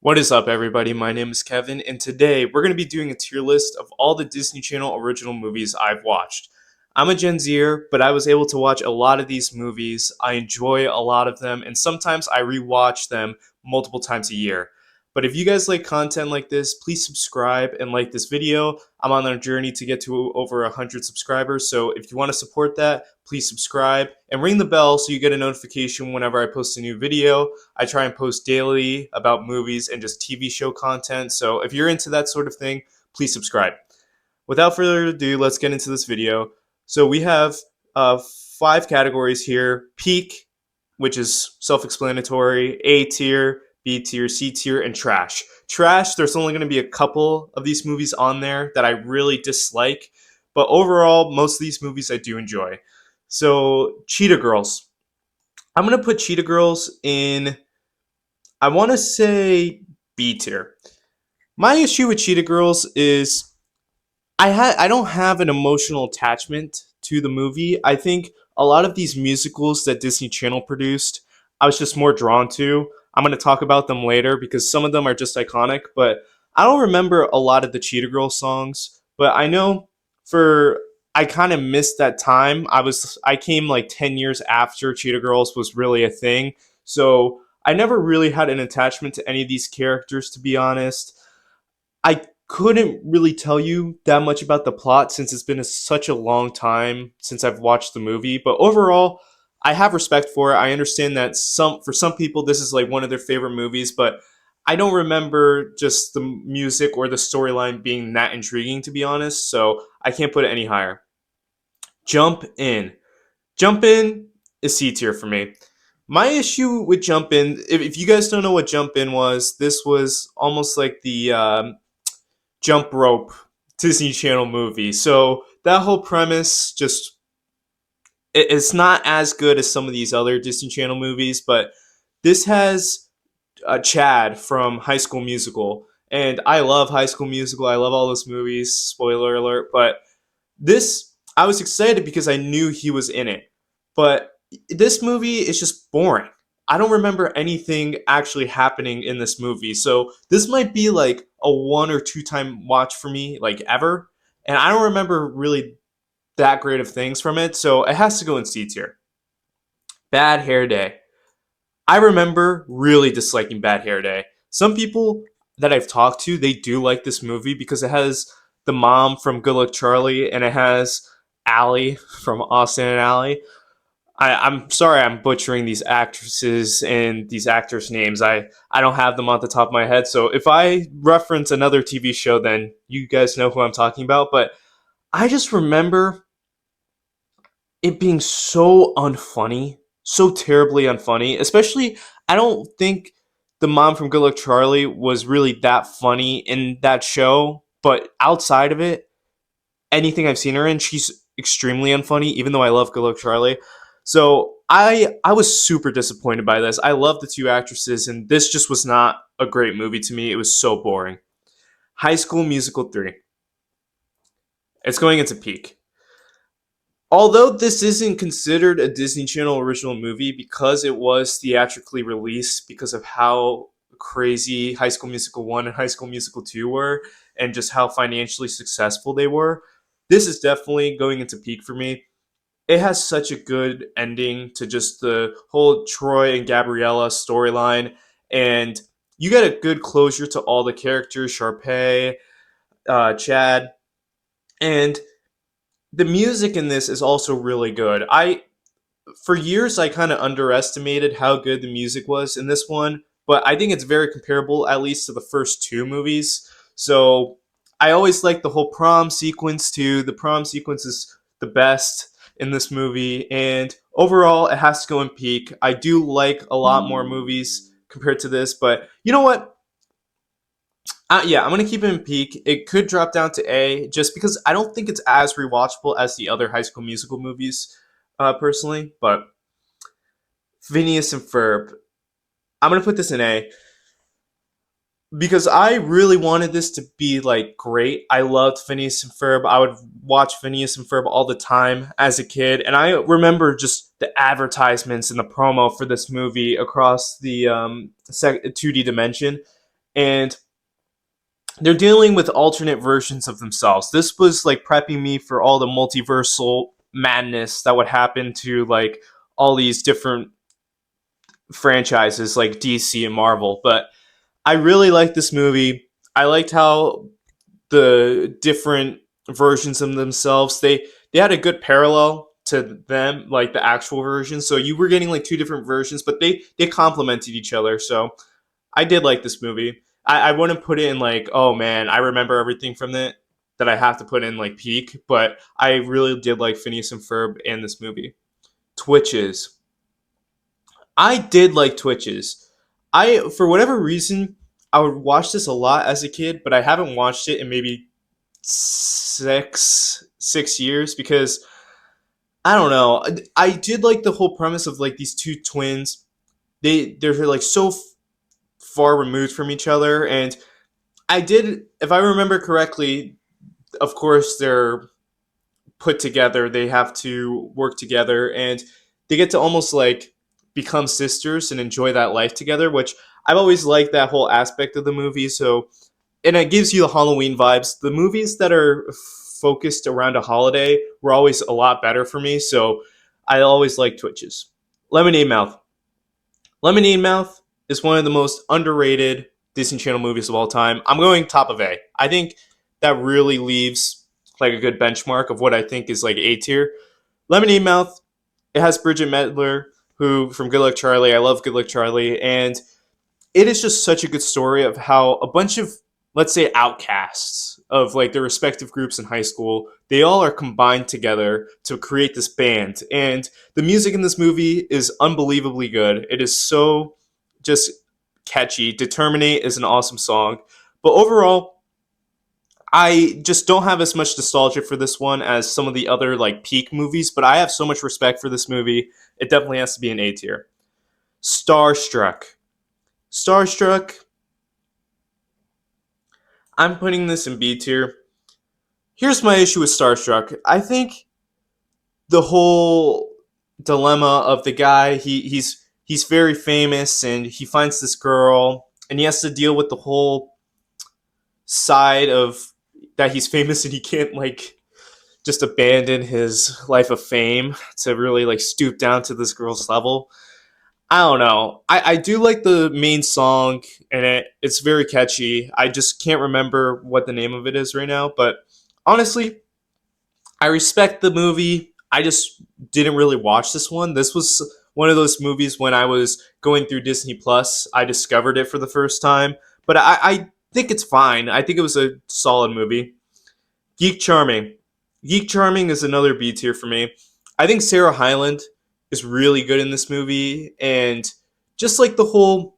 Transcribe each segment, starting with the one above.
What is up, everybody? My name is Kevin, and today we're going to be doing a tier list of all the Disney Channel original movies I've watched. I'm a Gen Zer, but I was able to watch a lot of these movies. I enjoy a lot of them, and sometimes I rewatch them multiple times a year. But if you guys like content like this, please subscribe and like this video. I'm on a journey to get to over 100 subscribers, so if you want to support that, please subscribe and ring the bell so you get a notification whenever I post a new video. I try and post daily about movies and just TV show content. So if you're into that sort of thing, please subscribe. Without further ado, let's get into this video. So we have five categories here: peak, which is self-explanatory; A tier, B tier, C tier, and trash. Trash, there's only going to be a couple of these movies on there that I really dislike, but overall, most of these movies I do enjoy. So, Cheetah Girls. I'm going to put Cheetah Girls in, I want to say, B tier. My issue with Cheetah Girls is I don't have an emotional attachment to the movie. I think a lot of these musicals that Disney Channel produced, I was just more drawn to. I'm going to talk about them later because some of them are just iconic, but I don't remember a lot of the Cheetah Girls songs, but I know for I kind of missed that time. I came like 10 years after Cheetah Girls was really a thing. So, I never really had an attachment to any of these characters, to be honest. I couldn't really tell you that much about the plot since it's been such a long time since I've watched the movie. But overall, I have respect for it. I understand that for some people this is like one of their favorite movies, but I don't remember just the music or the storyline being that intriguing, to be honest. So I can't put it any higher. Jump In. Jump In is C tier for me. My issue with Jump In, if you guys don't know what Jump In was, this was almost like the Jump Rope Disney Channel movie. So that whole premise just it's not as good as some of these other Disney Channel movies, but this has Chad from High School Musical, and I love High School Musical. I love all those movies. Spoiler alert, but this I was excited because I knew he was in it. But this movie is just boring. I don't remember anything actually happening in this movie. So this might be like a one or two time watch for me, like ever. And I don't remember really that great of things from it. So it has to go in C tier. Bad Hair Day. I remember really disliking Bad Hair Day. Some people that I've talked to, they do like this movie because it has the mom from Good Luck Charlie and it has Allie from Austin and Allie. I'm sorry I'm butchering these actresses and these actors' names. I don't have them off the top of my head. So if I reference another TV show, then you guys know who I'm talking about. But I just remember it being so unfunny, so terribly unfunny. Especially, I don't think the mom from Good Luck Charlie was really that funny in that show. But outside of it, anything I've seen her in, she's extremely unfunny, even though I love Good Luck Charlie. So I was super disappointed by this. I love the two actresses, and this just was not a great movie to me. It was so boring. High School Musical 3. It's going into peak. Although this isn't considered a Disney Channel original movie because it was theatrically released because of how crazy High School Musical 1 and High School Musical 2 were and just how financially successful they were, this is definitely going into peak for me. It has such a good ending to just the whole Troy and Gabriella storyline, and you get a good closure to all the characters, Sharpay, Chad, and the music in this is also really good. For years I kind of underestimated how good the music was in this one, but I think it's very comparable at least to the first two movies. So I always like the whole prom sequence too. The prom sequence is the best in this movie, and overall it has to go in peak. I do like a lot more movies compared to this, but you know what? Yeah, I'm gonna keep it in peak. It could drop down to A just because I don't think it's as rewatchable as the other High School Musical movies, personally. But Phineas and Ferb, I'm gonna put this in A because I really wanted this to be like great. I loved Phineas and Ferb. I would watch Phineas and Ferb all the time as a kid, and I remember just the advertisements and the promo for this movie across the 2D dimension. and they're dealing with alternate versions of themselves. This was like prepping me for all the multiversal madness that would happen to like all these different franchises like DC and Marvel. But I really liked this movie. I liked how the different versions of themselves, they had a good parallel to them, like the actual version. So you were getting like two different versions, but they complemented each other. So I did like this movie. I wouldn't put it in like, oh man, I remember everything from it that I have to put in like peak, but I really did like Phineas and Ferb and this movie. Twitches. I did like Twitches. I, for whatever reason, I would watch this a lot as a kid, but I haven't watched it in maybe six years because I don't know. I did like the whole premise of like these two twins. They're like so far removed from each other, and I did, if I remember correctly, of course they're put together. They have to work together, and they get to almost like become sisters and enjoy that life together. Which I've always liked that whole aspect of the movie. So, and it gives you the Halloween vibes. The movies that are focused around a holiday were always a lot better for me. So I always like Twitches. Lemonade Mouth. Lemonade Mouth is one of the most underrated Disney Channel movies of all time. I'm going top of A. I think that really leaves like a good benchmark of what I think is like A tier. Lemonade Mouth, it has Bridget Medler, who from Good Luck Charlie. I love Good Luck Charlie, and it is just such a good story of how a bunch of, let's say, outcasts of like their respective groups in high school, they all are combined together to create this band. And the music in this movie is unbelievably good. It is so just catchy. Determinate is an awesome song. But overall, I just don't have as much nostalgia for this one as some of the other like peak movies, but I have so much respect for this movie. It definitely has to be an A tier. Starstruck. Starstruck, I'm putting this in B tier. Here's my issue with Starstruck. I think the whole dilemma of the guy, he's very famous and he finds this girl and he has to deal with the whole side of that he's famous and he can't like just abandon his life of fame to really like stoop down to this girl's level. I don't know. I do like the main song and it's very catchy. I just can't remember what the name of it is right now, but honestly, I respect the movie. I just didn't really watch this one. This was one of those movies when I was going through Disney Plus, I discovered it for the first time, but I think it's fine. I think it was a solid movie. Geek Charming. Geek Charming is another B tier for me. I think Sarah Hyland is really good in this movie, and just like the whole,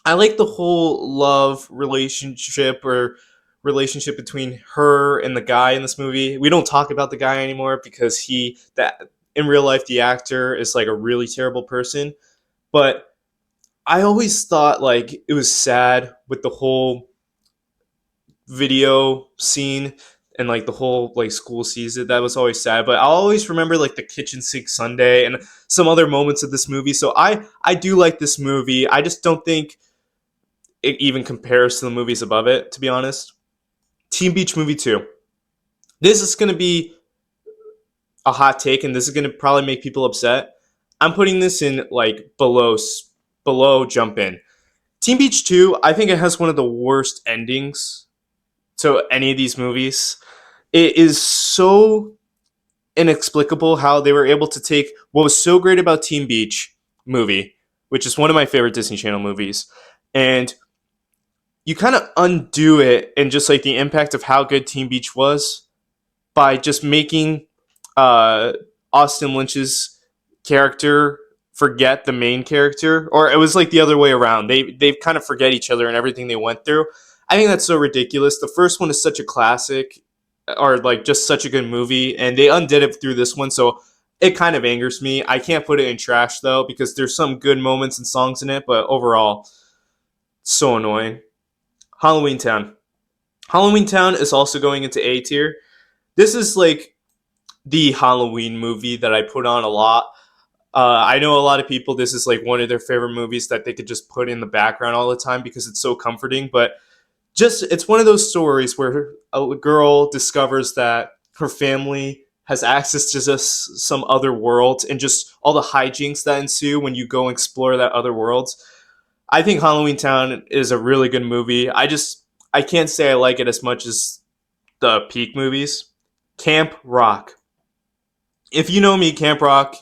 I like the whole love relationship between her and the guy in this movie. We don't talk about the guy anymore because that in real life the actor is like a really terrible person. But I always thought like it was sad with the whole video scene and like the whole like school season. That was always sad, but I'll always remember like the kitchen sink Sunday and some other moments of this movie. So I do like this movie. I just don't think it even compares to the movies above it, to be honest. Teen Beach Movie 2. This is going to be a hot take and this is going to probably make people upset. I'm putting this in like below Jump In. Teen Beach 2, I think it has one of the worst endings to any of these movies. It is so inexplicable how they were able to take what was so great about Teen Beach movie, which is one of my favorite Disney Channel movies, and you kind of undo it and just like the impact of how good Teen Beach was by just making uh, Austin Lynch's character forget the main character, or it was like the other way around. They kind of forget each other and everything they went through. I think that's so ridiculous. The first one is such a classic, or like just such a good movie, and they undid it through this one. So it kind of angers me. I can't put it in trash though because there's some good moments and songs in it, but overall, so annoying. Halloween Town. Halloween Town is also going into A tier. This is like the Halloween movie that I put on a lot. I know a lot of people, this is like one of their favorite movies that they could just put in the background all the time because it's so comforting. But just, it's one of those stories where a girl discovers that her family has access to just some other world and just all the hijinks that ensue when you go explore that other world. I think Halloween Town is a really good movie. I can't say I like it as much as the Peak movies. Camp Rock. If you know me, Camp Rock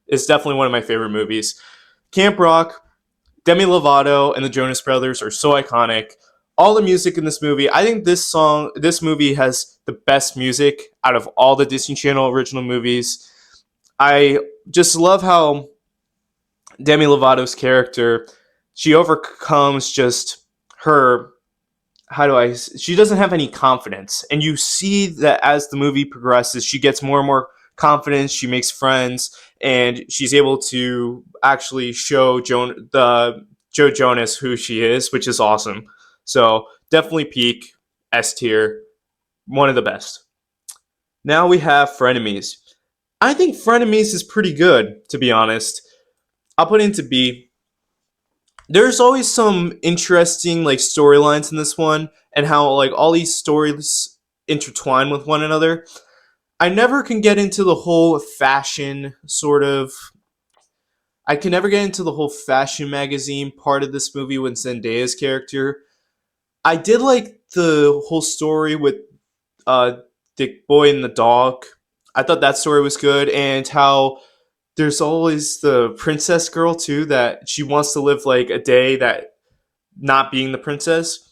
is definitely one of my favorite movies. Camp Rock, Demi Lovato and the Jonas Brothers are so iconic. All the music in this movie, I think this movie has the best music out of all the Disney Channel original movies. I just love how Demi Lovato's character, she overcomes just her, she doesn't have any confidence, and you see that as the movie progresses she gets more and more confidence, she makes friends, and she's able to actually show Joe Jonas who she is, which is awesome. So definitely Peak, S tier, one of the best. Now we have Frenemies. I think Frenemies is pretty good, to be honest. I'll put it into B. There's always some interesting like storylines in this one, and how like all these stories intertwine with one another. I never can get into the whole fashion sort of. I can never get into the whole fashion magazine part of this movie with Zendaya's character. I did like the whole story with uh, Dick Boy and the dog. I thought that story was good, and how there's always the princess girl too, that she wants to live like a day that not being the princess.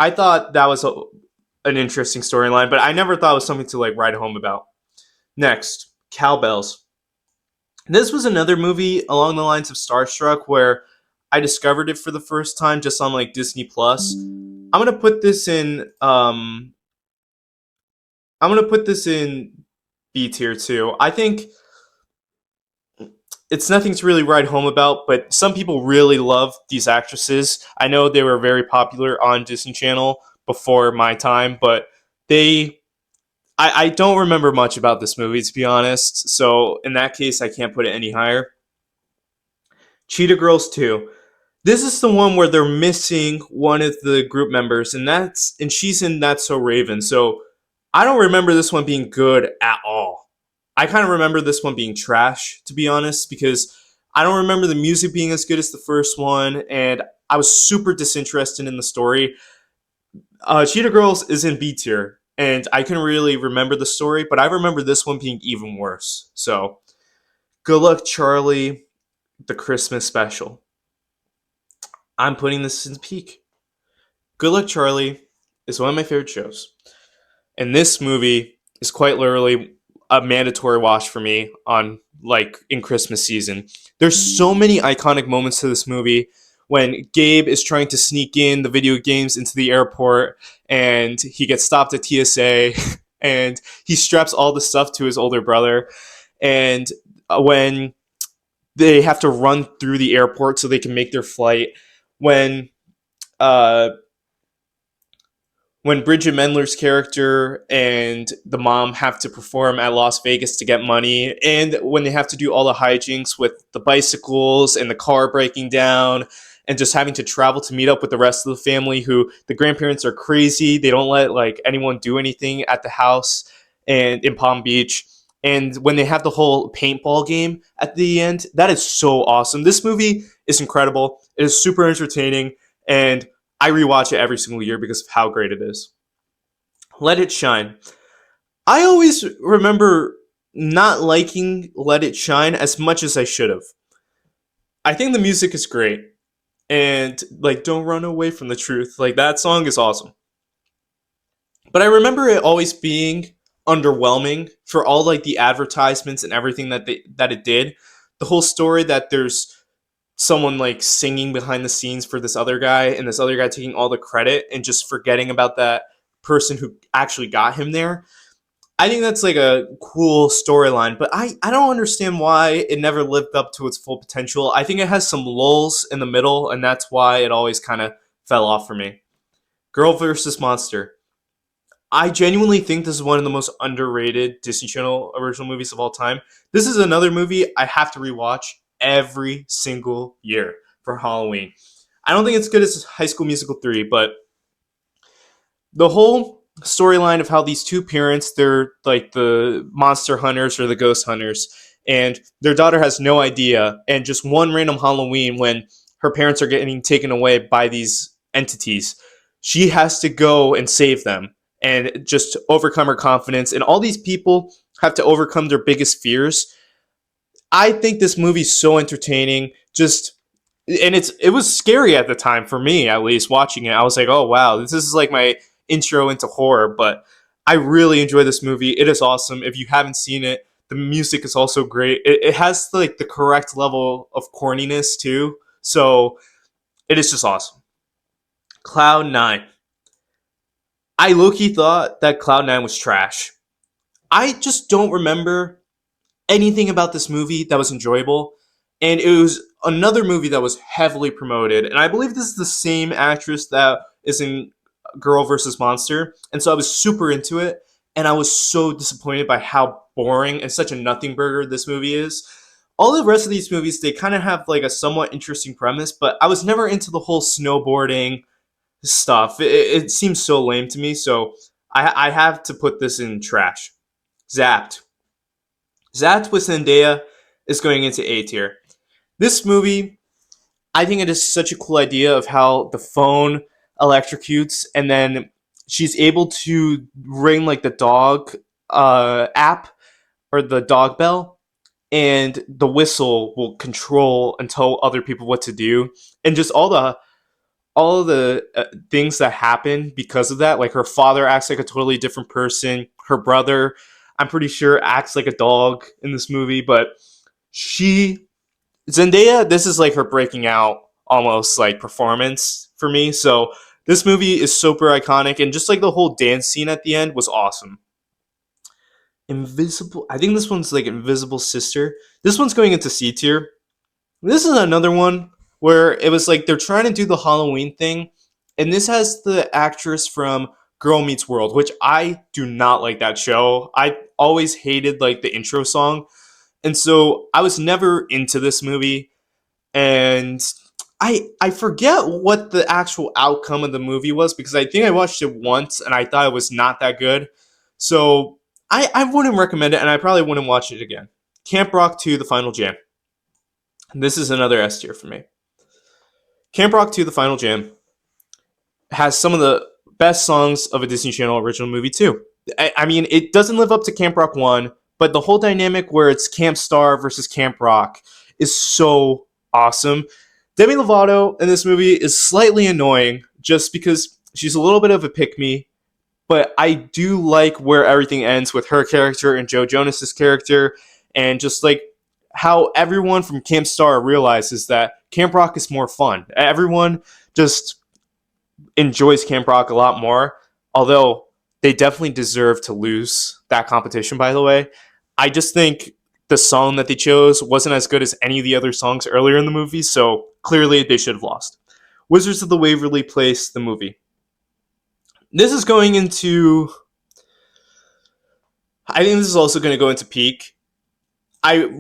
I thought that was an interesting storyline, but I never thought it was something to like write home about. Next, Cowbells. This was another movie along the lines of Starstruck where I discovered it for the first time just on like Disney Plus. I'm gonna put this in B tier too. I think it's nothing to really write home about, but some people really love these actresses. I know they were very popular on Disney Channel before my time, but they I don't remember much about this movie, to be honest. So in that case, I can't put it any higher. Cheetah Girls 2. This is the one where they're missing one of the group members, and she's in That's So Raven. So I don't remember this one being good at all. I kind of remember this one being trash, to be honest, because I don't remember the music being as good as the first one, and I was super disinterested in the story. Cheetah Girls is in B tier, and I can really remember the story, but I remember this one being even worse. So, Good Luck Charlie, the Christmas special. I'm putting this in peak. Good Luck Charlie is one of my favorite shows. And this movie is quite literally a mandatory watch for me on like in Christmas season. There's so many iconic moments to this movie when Gabe is trying to sneak in the video games into the airport and he gets stopped at TSA and he straps all the stuff to his older brother, and when they have to run through the airport so they can make their flight, when uh when Bridget Mendler's character and the mom have to perform at Las Vegas to get money, and when they have to do all the hijinks with the bicycles and the car breaking down, and just having to travel to meet up with the rest of the family, who the grandparents are crazy. They don't let like anyone do anything at the house and in Palm Beach. And when they have the whole paintball game at the end, that is so awesome. This movie is incredible. It is super entertaining, and I rewatch it every single year because of how great it is. Let It Shine. I always remember not liking Let It Shine as much as I should have. I think the music is great. And like Don't Run Away from the Truth, like that song is awesome. But I remember it always being underwhelming for all like the advertisements and everything that it did. The whole story that there's someone like singing behind the scenes for this other guy, and this other guy taking all the credit and just forgetting about that person who actually got him there. I think that's like a cool storyline, but I don't understand why it never lived up to its full potential. I think it has some lulls in the middle, and that's why it always kind of fell off for me. Girl versus Monster. I genuinely think this is one of the most underrated Disney Channel original movies of all time. This is another movie I have to rewatch every single year for Halloween. I don't think it's good as High School Musical 3, but the whole storyline of how these two parents, they're like the monster hunters or the ghost hunters, and their daughter has no idea, and just one random Halloween when her parents are getting taken away by these entities, she has to go and save them and just overcome her confidence, and all these people have to overcome their biggest fears. I think this movie's so entertaining. Just and it was scary at the time for me, at least watching it. I was like, oh wow, this is like my intro into horror. But I really enjoy this movie. It is awesome. If you haven't seen it, the music is also great. It has like the correct level of corniness too. So it is just awesome. Cloud Nine. I low-key thought that Cloud Nine was trash. I just don't remember anything about this movie that was enjoyable. And it was another movie that was heavily promoted. And I believe this is the same actress that is in Girl versus Monster. And so I was super into it. And I was so disappointed by how boring and such a nothing burger this movie is. All the rest of these movies, they kind of have like a somewhat interesting premise, but I was never into the whole snowboarding stuff. It seems so lame to me. So I have to put this in trash. Zapped. Zapped with Zendaya is going into A tier. This movie, I think it is such a cool idea of how the phone electrocutes and then she's able to ring like the dog app or the dog bell, and the whistle will control and tell other people what to do, and just all the things that happen because of that. Like her father acts like a totally different person. Her brother, I'm pretty sure, acts like a dog in this movie, but she Zendaya, this is like her breaking out almost like performance for me. So this movie is super iconic, and just like the whole dance scene at the end was awesome. Invisible, I think this one's like Invisible Sister. This one's going into C tier. This is another one where it was like they're trying to do the Halloween thing, and this has the actress from Girl Meets World, which I do not like that show. I always hated like the intro song, and so I was never into this movie. And I forget what the actual outcome of the movie was because I think I watched it once and I thought it was not that good. So I wouldn't recommend it, and I probably wouldn't watch it again. Camp Rock 2: The Final Jam. This is another S tier for me. Camp Rock 2: The Final Jam has some of the best songs of a Disney Channel original movie too. I mean, it doesn't live up to Camp Rock 1, but the whole dynamic where it's Camp Star versus Camp Rock is so awesome. Demi Lovato in this movie is slightly annoying just because she's a little bit of a pick me, but I do like where everything ends with her character and Joe Jonas's character, and just like how everyone from Camp Star realizes that Camp Rock is more fun. Everyone just enjoys Camp Rock a lot more, although they definitely deserve to lose that competition, by the way. I just think the song that they chose wasn't as good as any of the other songs earlier in the movie, so clearly they should have lost. Wizards of the Waverly Place, the movie. This is going into. I think this is also going to go into peak. I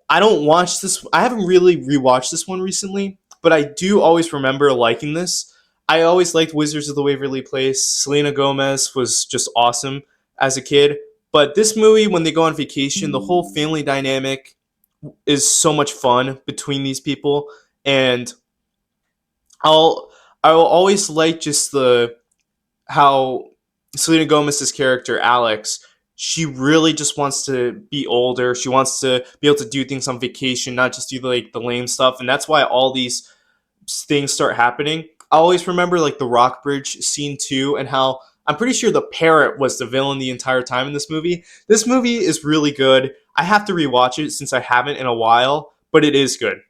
I don't watch this. I haven't really rewatched this one recently, but I do always remember liking this. I always liked Wizards of the Waverly Place. Selena Gomez was just awesome as a kid. But this movie, when they go on vacation, the whole family dynamic is so much fun between these people, and I'll I will always like just the how Selena Gomez's character Alex, she really just wants to be older. She wants to be able to do things on vacation, not just do like the lame stuff, and that's why all these things start happening. I always remember like the Rock Bridge scene too, and how I'm pretty sure the parrot was the villain the entire time in this movie. This movie is really good. I have to rewatch it since I haven't in a while, but it is good.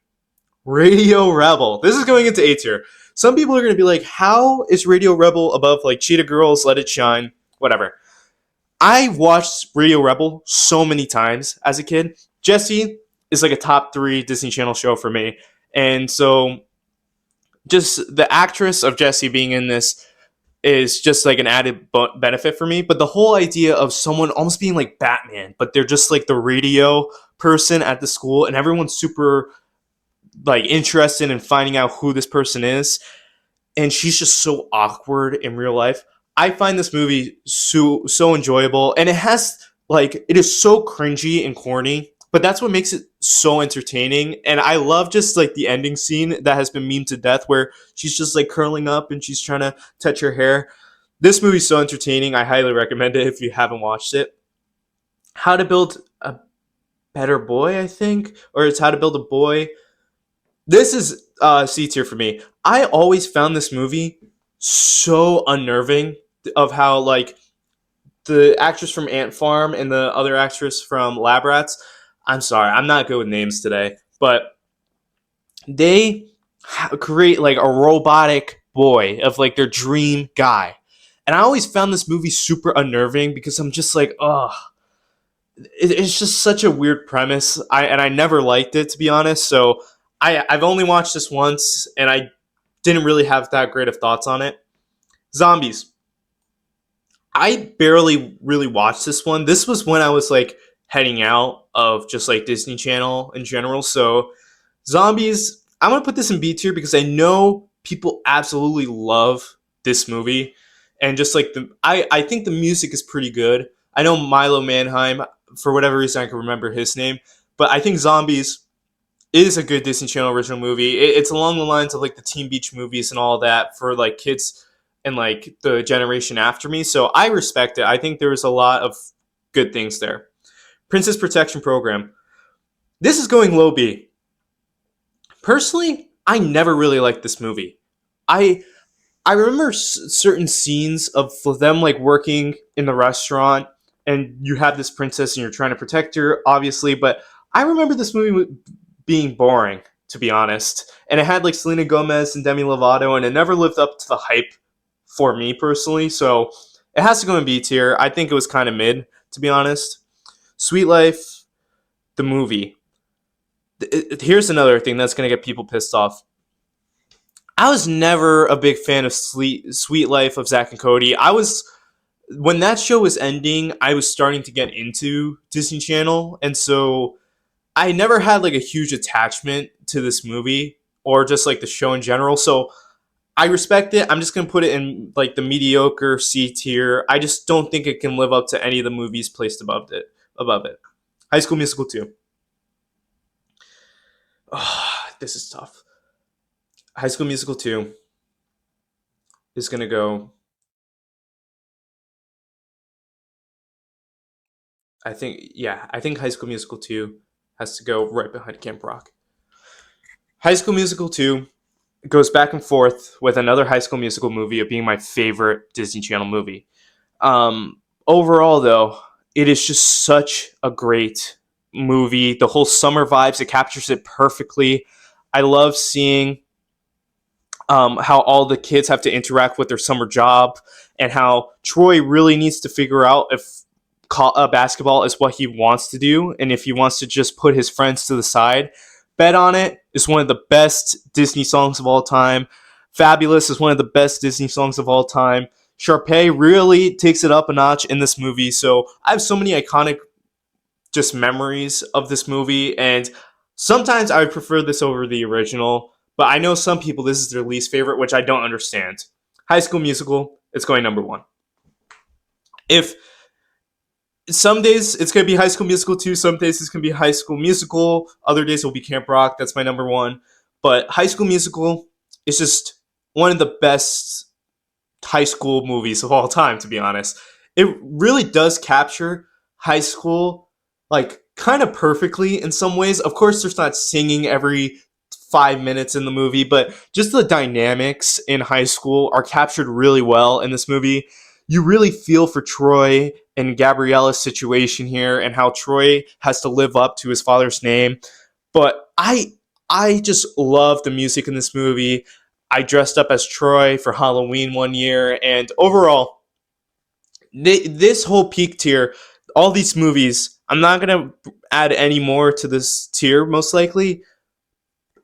Radio Rebel. This is going into A tier. Some people are going to be like, how is Radio Rebel above like Cheetah Girls, Let It Shine, whatever. I watched Radio Rebel so many times as a kid. Jessie is like a top 3 Disney Channel show for me. And so just the actress of Jessie being in this, is just like an added benefit for me. But the whole idea of someone almost being like Batman, but they're just like the radio person at the school, and everyone's super like interested in finding out who this person is, and she's just so awkward in real life. I find this movie so enjoyable, and it is so cringy and corny, but that's what makes it so entertaining. And I love just like the ending scene that has been memed to death, where she's just like curling up and she's trying to touch her hair. This movie's so entertaining. I highly recommend it if you haven't watched it. How to Build a Better Boy, I think, or it's How to Build a Boy. This is C tier for me. I always found this movie so unnerving of how like the actress from Ant Farm and the other actress from Lab Rats. I'm sorry, I'm not good with names today, but they create like a robotic boy of like their dream guy. And I always found this movie super unnerving because I'm just like, oh, it's just such a weird premise. I never liked it, to be honest. So I've only watched this once, and I didn't really have that great of thoughts on it. Zombies. I barely really watched this one. This was when I was like heading out of just like Disney Channel in general. So Zombies, I'm gonna put this in B tier because I know people absolutely love this movie, and just like I think the music is pretty good. I know Milo Manheim, for whatever reason I can remember his name, but I think Zombies is a good Disney Channel original movie. It's along the lines of like the Teen Beach movies and all that for like kids and like the generation after me. So I respect it. I think there was a lot of good things there. Princess Protection Program. This is going low B. Personally, I never really liked this movie. I I remember certain scenes of them like working in the restaurant, and you have this princess and you're trying to protect her, obviously. But I remember this movie being boring, to be honest. And it had like Selena Gomez and Demi Lovato, and it never lived up to the hype for me personally. So it has to go in B tier. I think it was kind of mid, to be honest. Sweet Life, the movie. Here's another thing that's gonna get people pissed off. I was never a big fan of Sweet Life of Zach and Cody. I was When that show was ending, I was starting to get into Disney Channel, and so I never had like a huge attachment to this movie or just like the show in general. So I respect it. I'm just gonna put it in like the mediocre C tier. I just don't think it can live up to any of the movies placed above it. Above it, High School Musical 2. Oh, this is tough. High School Musical 2 is gonna go. I think High School Musical 2 has to go right behind Camp Rock. High School Musical 2 goes back and forth with another High School Musical movie of being my favorite Disney Channel movie. Overall, though, it is just such a great movie. The whole summer vibes, it captures it perfectly. I love seeing how all the kids have to interact with their summer job, and how Troy really needs to figure out if basketball is what he wants to do, and if he wants to just put his friends to the side. Bet on It is one of the best Disney songs of all time. Fabulous is one of the best Disney songs of all time. Sharpay really takes it up a notch in this movie. So I have so many iconic just memories of this movie, and sometimes I would prefer this over the original, but I know some people this is their least favorite, which I don't understand. High School Musical, it's going number one. If some days it's going to be High School Musical 2, some days it's going to be High School Musical, other days it will be Camp Rock, that's my number one. But High School Musical is just one of the best high school movies of all time, to be honest. It really does capture high school like kind of perfectly in some ways. Of course, there's not singing every 5 minutes in the movie, but just the dynamics in high school are captured really well in this movie. You really feel for Troy and Gabriella's situation here, and how Troy has to live up to his father's name. But I just love the music in this movie. I dressed up as Troy for Halloween one year, and overall, this whole peak tier, all these movies, I'm not gonna add any more to this tier most likely.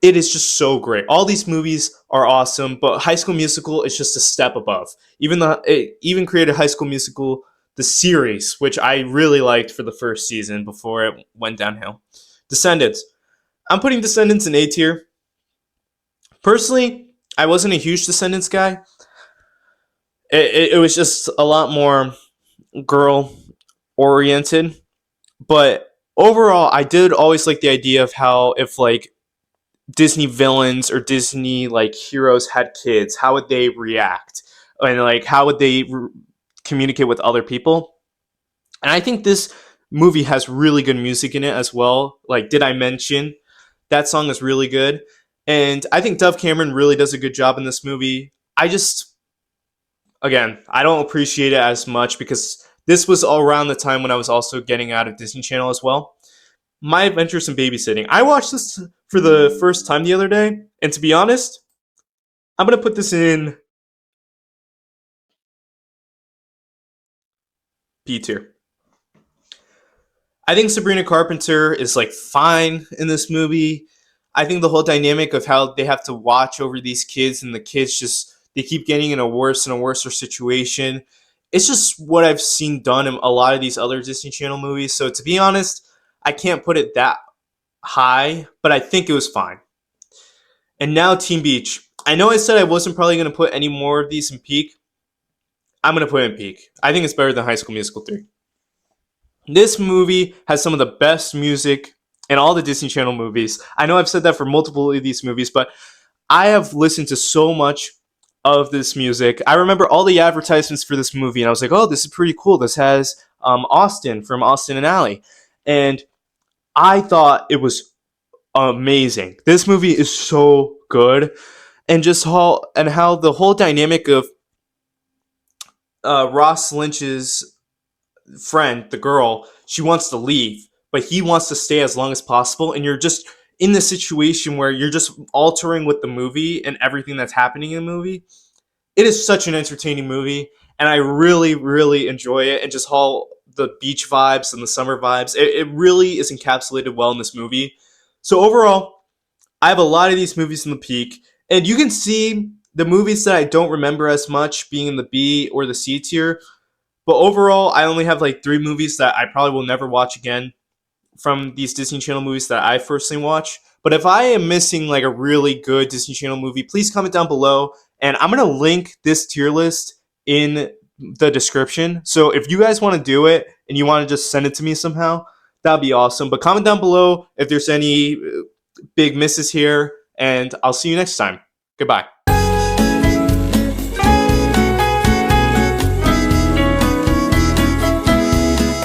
It is just so great. All these movies are awesome, but High School Musical is just a step above. It even created High School Musical the series, which I really liked for the first season before it went downhill. Descendants. I'm putting Descendants in A tier. Personally, I wasn't a huge Descendants guy. It was just a lot more girl oriented, but overall, I did always like the idea of how if like Disney villains or Disney like heroes had kids, how would they react, and like how would they communicate with other people? And I think this movie has really good music in it as well. Like, did I mention that song is really good? And I think Dove Cameron really does a good job in this movie. I just, again, I don't appreciate it as much because this was all around the time when I was also getting out of Disney Channel as well. My Adventures in Babysitting. I watched this for the first time the other day, and to be honest, I'm gonna put this in B tier. I think Sabrina Carpenter is like fine in this movie. I think the whole dynamic of how they have to watch over these kids and the kids just they keep getting in a worse and a worse situation. It's just what I've seen done in a lot of these other Disney Channel movies. So to be honest, I can't put it that high, but I think it was fine. And now Teen Beach. I know I said I wasn't probably going to put any more of these in peak. I'm going to put it in peak. I think it's better than High School Musical 3. This movie has some of the best music in all the Disney Channel movies. I know I've said that for multiple of these movies, but I have listened to so much of this music. I remember all the advertisements for this movie, and I was like, oh, this is pretty cool. This has Austin from Austin and Ally. And I thought it was amazing. This movie is so good. And just how the whole dynamic of Ross Lynch's friend, the girl, she wants to leave, but he wants to stay as long as possible. And you're just in the situation where you're just altering with the movie and everything that's happening in the movie. It is such an entertaining movie, and I really, really enjoy it. And just how the beach vibes and the summer vibes, it really is encapsulated well in this movie. So overall, I have a lot of these movies in the peak, and you can see the movies that I don't remember as much being in the B or the C tier. But overall, I only have like 3 movies that I probably will never watch again from these Disney Channel movies that I personally watch. But if I am missing like a really good Disney Channel movie, please comment down below. And I'm going to link this tier list in the description. So if you guys want to do it and you want to just send it to me somehow, that'd be awesome. But comment down below if there's any big misses here. And I'll see you next time. Goodbye.